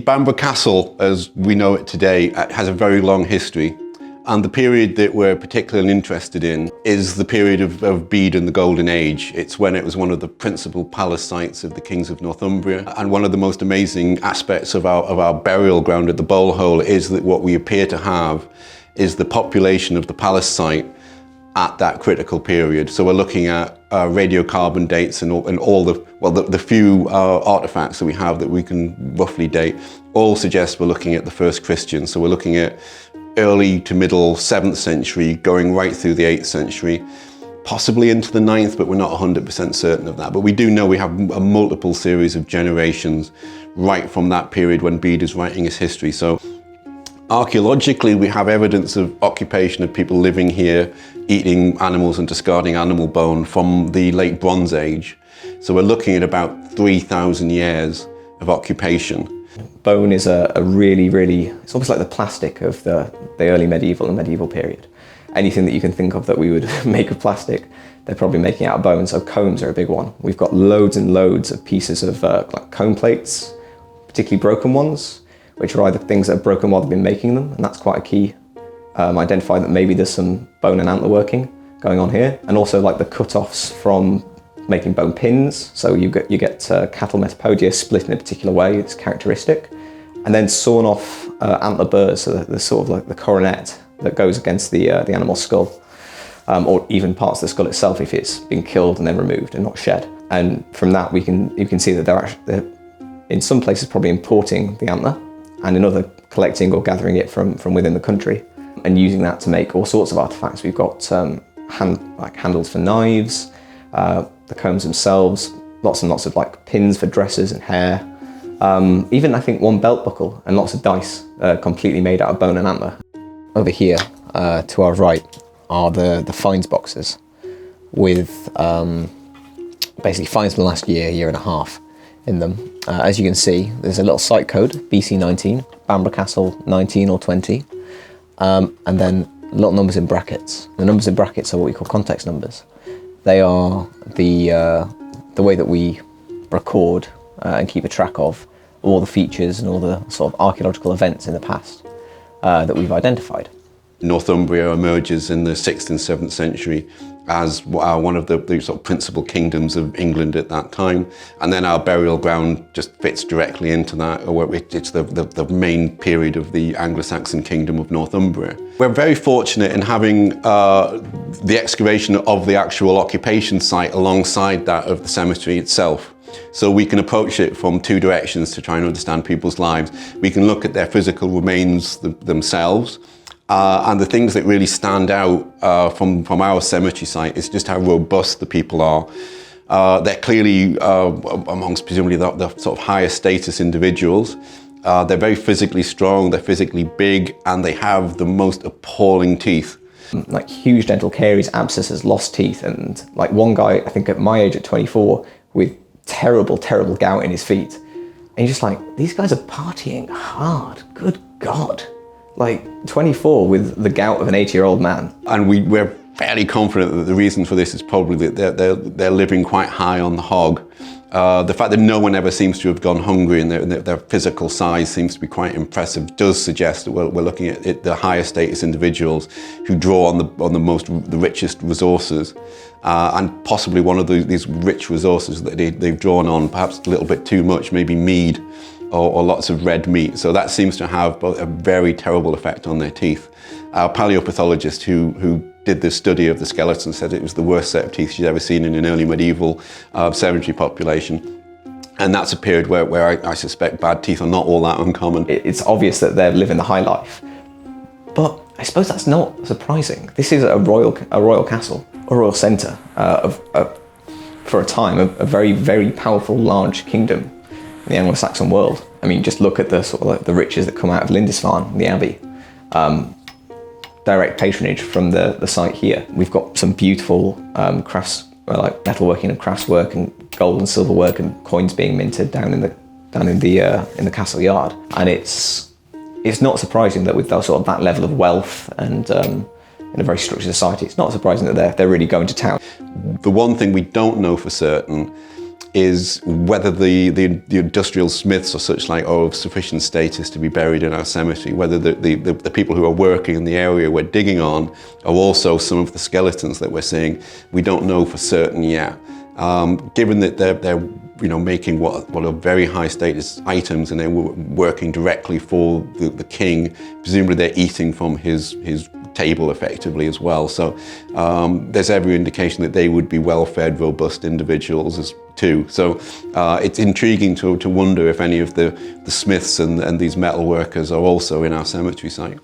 Bamburgh Castle, as we know it today, has a very long history. And the period that we're particularly interested in is the period of Bede and the Golden Age. It's when it was one of the principal palace sites of the kings of Northumbria. And one of the most amazing aspects of our burial ground at the Bole Hole is that what we appear to have is the population of the palace site at that critical period. So we're looking at radiocarbon dates and all the few artifacts that we have that we can roughly date all suggest we're looking at the first Christians. So we're looking at early to middle 7th century, going right through the 8th century, possibly into the 9th, but we're not 100% certain of that. But we do know we have a multiple series of generations right from that period when Bede is writing his history. So archaeologically, we have evidence of occupation of people living here, eating animals and discarding animal bone from the late Bronze Age. So we're looking at about 3,000 years of occupation. Bone is a really, it's almost like the plastic of the early medieval and medieval period. Anything that you can think of that we would make of plastic, they're probably making out of bone. So combs are a big one. We've got loads and loads of pieces of like comb plates, particularly broken ones, which are either things that are broken while they've been making them, and that's quite a key identifier that maybe there's some bone and antler working going on here. And also like the cut-offs from making bone pins. So you get cattle metapodia split in a particular way, it's characteristic. And then sawn off antler burrs, so the sort of like the coronet that goes against the animal's skull, or even parts of the skull itself if it's been killed and then removed and not shed. And from that you can see that they're in some places probably importing the antler, and in other collecting or gathering it from within the country and using that to make all sorts of artifacts. We've got handles for knives, the combs themselves, lots and lots of like pins for dresses and hair, even I think one belt buckle and lots of dice completely made out of bone and antler. Over here to our right are the finds boxes with basically finds from the last year and a half in them. As you can see, there's a little site code, BC 19, Bamburgh Castle 19 or 20, and then little numbers in brackets. The numbers in brackets are what we call context numbers. They are the way that we record and keep a track of all the features and all the sort of archaeological events in the past that we've identified. Northumbria emerges in the 6th and 7th century as one of the sort of principal kingdoms of England at that time. And then our burial ground just fits directly into that. It's the main period of the Anglo-Saxon kingdom of Northumbria. We're very fortunate in having the excavation of the actual occupation site alongside that of the cemetery itself. So we can approach it from two directions to try and understand people's lives. We can look at their physical remains themselves, and the things that really stand out from our cemetery site is just how robust the people are. They're clearly amongst presumably the sort of higher status individuals. They're very physically strong, they're physically big, and they have the most appalling teeth. Like huge dental caries, abscesses, lost teeth, and like one guy, I think at my age at 24, with terrible gout in his feet. And you're just like, these guys are partying hard, good God. Like 24 with the gout of an 80-year-old man. And we're fairly confident that the reason for this is probably that they're living quite high on the hog. The fact that no one ever seems to have gone hungry and their physical size seems to be quite impressive does suggest that we're looking at the higher status individuals who draw on the richest resources, and possibly one of these rich resources that they've drawn on, perhaps a little bit too much, maybe mead or lots of red meat. So that seems to have a very terrible effect on their teeth. Our paleopathologist who did this study of the skeleton said it was the worst set of teeth she's ever seen in an early medieval cemetery population. And that's a period where I suspect bad teeth are not all that uncommon. It's obvious that they're living the high life, but I suppose that's not surprising. This is a royal castle, a royal centre for a time, a very powerful, large kingdom in the Anglo-Saxon world. I mean, just look at the sort of like the riches that come out of Lindisfarne, the abbey. Direct patronage from the site here. We've got some beautiful crafts, like metalworking and craftswork and gold and silver work and coins being minted down in the castle yard. And it's not surprising that with that level of wealth and in a very structured society, it's not surprising that they're really going to town. The one thing we don't know for certain is whether the industrial smiths or such like are of sufficient status to be buried in our cemetery, whether the people who are working in the area we're digging on are also some of the skeletons that we're seeing. We don't know for certain yet. Given that they're making what are very high status items, and they're working directly for the king, presumably they're eating from his table effectively as well. So there's every indication that they would be well-fed, robust individuals too. So it's intriguing to wonder if any of the smiths and these metal workers are also in our cemetery site.